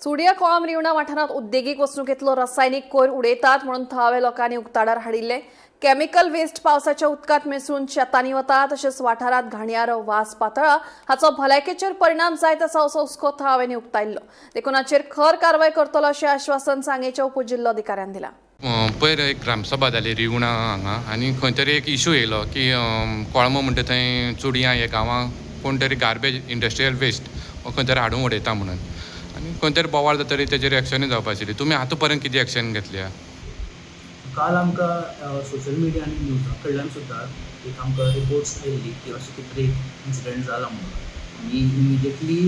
सुडिया कोळम रिवणा वाठारात उद्देगीक वसणुकेतलो रासायनिक कोयर उडयतात म्हणून थळाव्या लोकांनी उक्ताडार हाडिल्ले केमिकल वेस्ट पावसाच्या उदकांत मिसळून शेतांनी वता तशेंच वाठारात घाणयार वास पातळा हाचो भलायकेचेर परिणाम जायत आसा असो हुस्को थळाव्यांनी उक्तायल्लो देखून हाचेर खर कारवाय करतलो अशें आश्वासन सांगेच्या उपजिल्लोधिकाऱ्यान दिलां. पयर एक ग्रामसभा जाली रिवणा हांगा आनी खंय तरी एक इशू येयलो की कोळमो म्हणटा थंय चुडयां हे गांवां कोण तरी गार्बेज इंडस्ट्रियल वेस्ट खंय तरी हाडून उडयता म्हणून आनी खंय तरी बोवाळ जातरी तेजेर एक्शनूय जावपा आशिल्ली. तुमी आतां पर्यंत कितें एक्शन घेतल्या? काल आमकां सोशल मिडिया आनी न्यूजा कडल्यान सुद्दां एक आमकां रिपोर्ट्स आयिल्ली की अशें कितें एक इन्सिडंट जाला म्हणून आनी immediately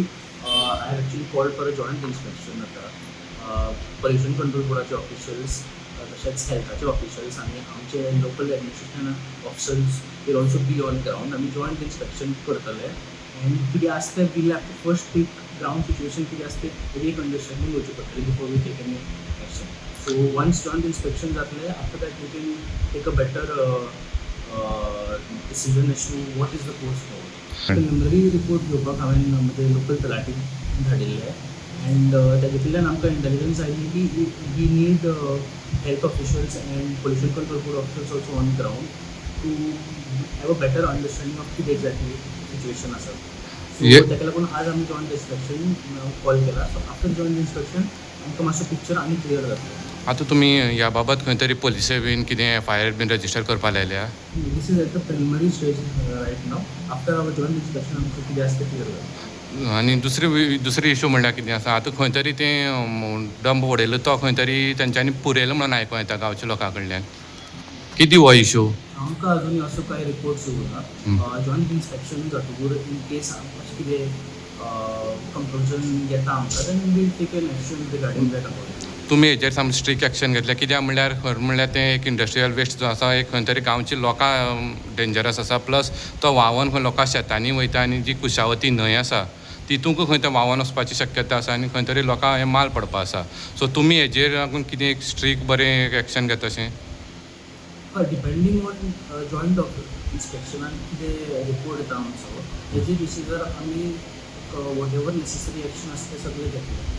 I actually called for a joint inspection आतां पोल्युशन कंट्रोल बोर्डाचे ऑफिशियल्स तशेंच हेल्थाचे ऑफिशियल्स आनी आमचे local administration officers will also be on ground आमी जॉयंट इन्स्पेक्शन करतले आनी कितें आसता will have to first take ground situation कितें आसता तेजी एक अंडरस्टँडींग घेवची पडटली before we take any action. So once joint inspection जातले, after that we can take a better decision as to what is the course forward. Preliminary report घेवपाक हांवें म्हणजे लोकल तलाटीक धाडिल्ले एंड तेजेंतल्यान आमकां इंटेलिजन्स आयिल्ली की we need health officials and pollution control board officials also on ground to have a better understanding of कितें exactly situation आसा. So ताका लागून आज आमी जॉयंट इन्स्पेक्शन कॉल केला. सो आफ्टर जॉयंट इन्स्पेक्शन आमकां मातसो पिक्चर आनी क्लियर जातलो. आतां तुमी ह्या बाबत खंय तरी पुलिसे बीन कितें FIR बीन रजिस्टर करपा लायल्या? This is at the preliminary stage right now. After our joint inspection, आमकां कितें आसता क्लियर जाता. आनी दुसरी इशू म्हणल्यार कितें आसा आतां खंय तरी तें डंप उडयलो तो खंय तरी तेंच्यांनी पुरयलो म्हणून आयकूं येता गांवच्या लोकां कडल्यान. कितें हो इशू? आमकां अजून असो कांय रिपोर्ट्स येवना. जॉयंट इन्स्पेक्शन जातकूर इन केस अशें कितें कंक्लुजन येता आमकां then will take an action regarding that about. तुमी हेजेर साम स्ट्रीक एक्शन घेतल्या कित्याक म्हणल्यार खरें म्हणल्यार तें एक इंडस्ट्रियल वेस्ट जो आसा एक खंय तरी गांवची लोकां डेंजरस आसा प्लस तो व्हांवून खंय लोकां शेतांनी वयता आनी जी कुशावती न्हंय आसा तितूंक खंय तें व्हांवून वचपाची शक्यता आसा आनी खंय तरी लोकां हें माल पडपा आसा. सो तुमी हेजेर लागून कितें एक स्ट्रीक बरें एक्शन घेता अशें? डिपेंडींग ऑन जॉयंट इन्स्पेक्शनान कितें रिपोर्ट येता आमचो तेजे बेसिसार आमी वॉट एवर नेसेसरी एक्शन आसता तें सगळें घेतलें.